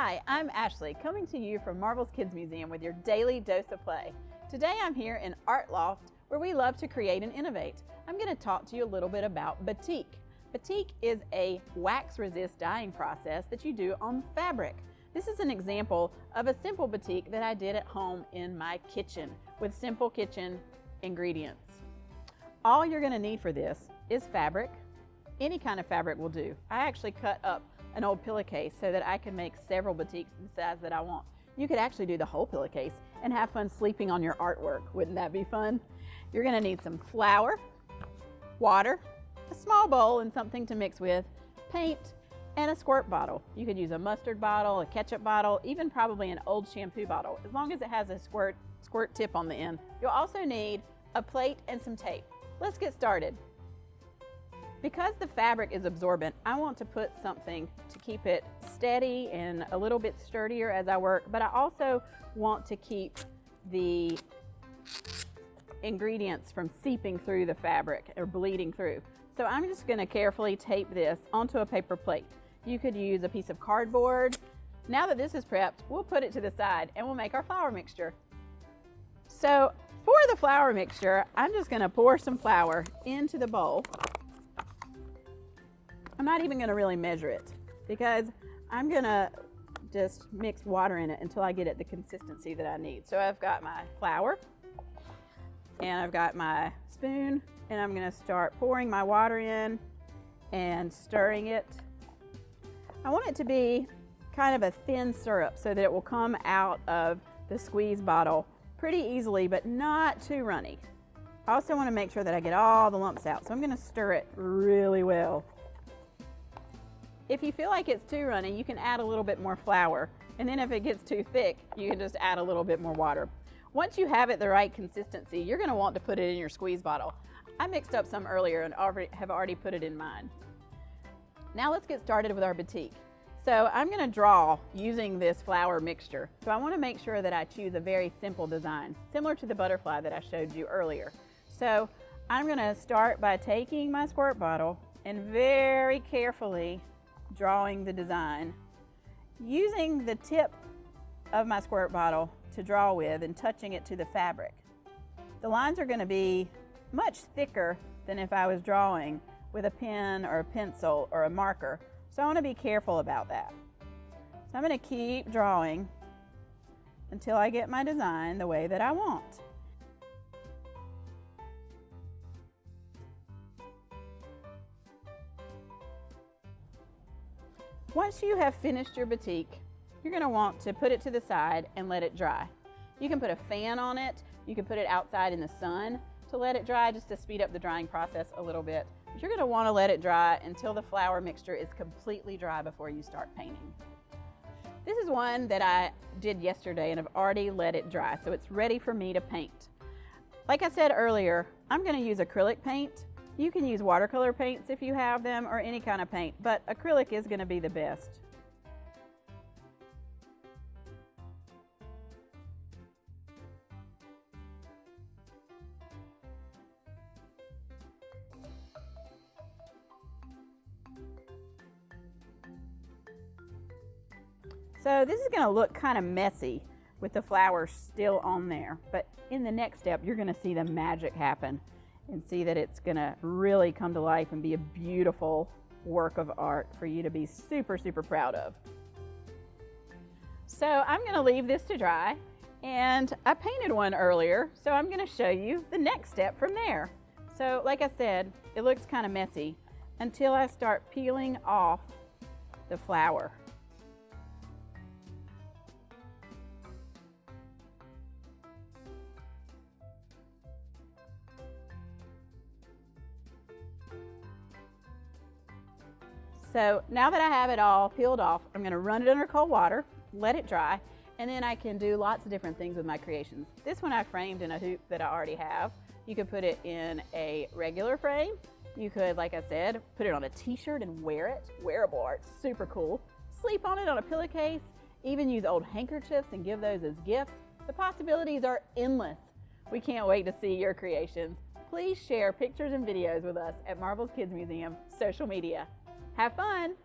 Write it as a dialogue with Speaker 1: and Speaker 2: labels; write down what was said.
Speaker 1: Hi, I'm Ashley, coming to you from Marvel's Kids Museum with your daily dose of play. Today I'm here in Art Loft, where we love to create and innovate. I'm going to talk to you a little bit about batik. Batik is a wax-resist dyeing process that you do on fabric. This is an example of a simple batik that I did at home in my kitchen with simple kitchen ingredients. All you're going to need for this is fabric. Any kind of fabric will do. I actually cut up an old pillowcase so that I can make several batiks the size that I want. You could actually do the whole pillowcase and have fun sleeping on your artwork. Wouldn't that be fun? You're going to need some flour, water, a small bowl and something to mix with, paint, and a squirt bottle. You could use a mustard bottle, a ketchup bottle, even probably an old shampoo bottle, as long as it has a squirt tip on the end. You'll also need a plate and some tape. Let's get started. Because the fabric is absorbent, I want to put something to keep it steady and a little bit sturdier as I work, but I also want to keep the ingredients from seeping through the fabric or bleeding through. So I'm just going to carefully tape this onto a paper plate. You could use a piece of cardboard. Now that this is prepped, we'll put it to the side and we'll make our flour mixture. So for the flour mixture, I'm just going to pour some flour into the bowl. I'm not even going to really measure it because I'm going to just mix water in it until I get it the consistency that I need. So I've got my flour and I've got my spoon and I'm going to start pouring my water in and stirring it. I want it to be kind of a thin syrup so that it will come out of the squeeze bottle pretty easily, but not too runny. I also want to make sure that I get all the lumps out. So I'm going to stir it really well. If you feel like it's too runny, you can add a little bit more flour. And then if it gets too thick, you can just add a little bit more water. Once you have it the right consistency, you're going to want to put it in your squeeze bottle. I mixed up some earlier and have already put it in mine. Now let's get started with our batik. So I'm going to draw using this flour mixture. So I want to make sure that I choose a very simple design, similar to the butterfly that I showed you earlier. So I'm going to start by taking my squirt bottle and very carefully drawing the design, using the tip of my squirt bottle to draw with and touching it to the fabric. The lines are going to be much thicker than if I was drawing with a pen or a pencil or a marker, so I want to be careful about that. So I'm going to keep drawing until I get my design the way that I want. Once you have finished your batik, you're going to want to put it to the side and let it dry. You can put a fan on it, you can put it outside in the sun to let it dry, just to speed up the drying process a little bit. But you're going to want to let it dry until the flour mixture is completely dry before you start painting. This is one that I did yesterday and I've already let it dry, so it's ready for me to paint. Like I said earlier, I'm going to use acrylic paint. You can use watercolor paints if you have them, or any kind of paint, but acrylic is going to be the best. So this is going to look kind of messy with the flour still on there, but in the next step you're going to see the magic happen and see that it's going to really come to life and be a beautiful work of art for you to be super, super proud of. So I'm going to leave this to dry, and I painted one earlier, so I'm going to show you the next step from there. So like I said, it looks kind of messy until I start peeling off the flour. So now that I have it all peeled off, I'm going to run it under cold water, let it dry, and then I can do lots of different things with my creations. This one I framed in a hoop that I already have. You could put it in a regular frame. You could, like I said, put it on a t-shirt and wear it. Wearable art, super cool. Sleep on it on a pillowcase, even use old handkerchiefs and give those as gifts. The possibilities are endless. We can't wait to see your creations. Please share pictures and videos with us at Marvel's Kids Museum social media. Have fun!